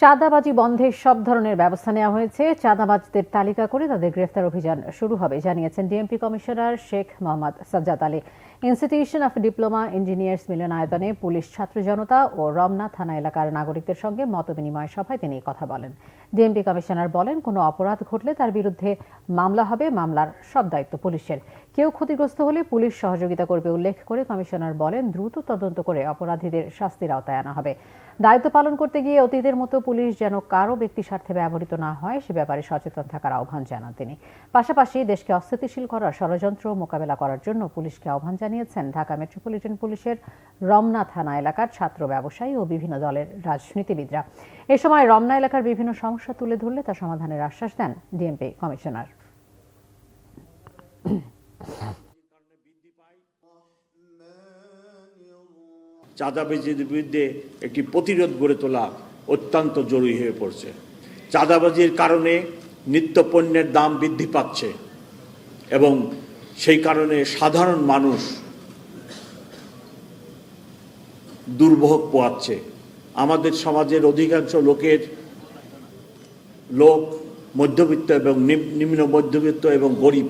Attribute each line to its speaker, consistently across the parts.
Speaker 1: চাঁদাবাজি বন্ধে সব ধরনের ব্যবস্থা নেওয়া হয়েছে। চাঁদাবাজদের তালিকা করে তাদের গ্রেফতার অভিযান শুরু হবে জানিয়েছেন DMP commissioner Sheikh Mohammad Sajjad Ali. Institution of diploma engineers মিলনায়তনে পুলিশ, ছাত্র জনতা ও রমনা থানা এলাকার নাগরিকদের সঙ্গে মতবিনিময় সভায় তিনি কথা বলেন। ডিএমপি কমিশনার বলেন, কোনো অপরাধ ঘটলে তার বিরুদ্ধে মামলা হবে, মামলার সব দায়িত্ব পুলিশের। কেউ ক্ষতিগ্রস্ত হলে পুলিশ সহযোগিতা করবে উল্লেখ করে কমিশনার বলেন, দ্রুত তদন্ত করে অপরাধীদের শাস্তির আওতায় আনা হবে। দায়িত্ব পালন করতে গিয়ে অতীতের মতো পুলিশ যেন কারো ব্যক্তি স্বার্থে ব্যবহৃত না হয় সে ব্যাপারে সচেতন থাকার আহ্বান জানান তিনি। পাশাপাশি দেশকে অস্থিতিশীল করার ষড়যন্ত্র মোকাবেলা করার জন্য পুলিশকে আহ্বান জানিয়েছেন ঢাকা মেট্রোপলিটন পুলিশের রমনা থানা এলাকার ছাত্র, ব্যবসায়ী ও বিভিন্ন দলের রাজনীতিবিদরা। এ সময় রমনা এলাকার বিভিন্ন সমস্যা তুলে ধরলে তা সমাধানের আশ্বাস দেন ডিএমপি কমিশনার।
Speaker 2: চাঁদাবাজির বিরুদ্ধে একটি প্রতিরোধ গড়ে তোলা অত্যন্ত জরুরি হয়ে পড়ছে। চাঁদাবাজির কারণে নিত্যপণ্যের দাম বৃদ্ধি পাচ্ছে এবং সেই কারণে সাধারণ মানুষ দুর্ভোগ পোহাচ্ছে। আমাদের সমাজের অধিকাংশ লোক মধ্যবিত্ত এবং নিম্ন মধ্যবিত্ত এবং গরিব।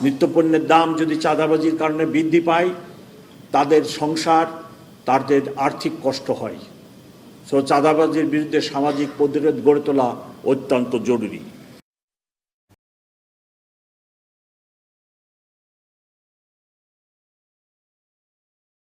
Speaker 2: নিত্যপণ্যের দাম যদি চাঁদাবাজির কারণে বৃদ্ধি পায়, তাদের সংসার, তাদের আর্থিক কষ্ট হয়। চাঁদাবাজির বিরুদ্ধে সামাজিক প্রতিরোধ গড়ে তোলা অত্যন্ত জরুরি।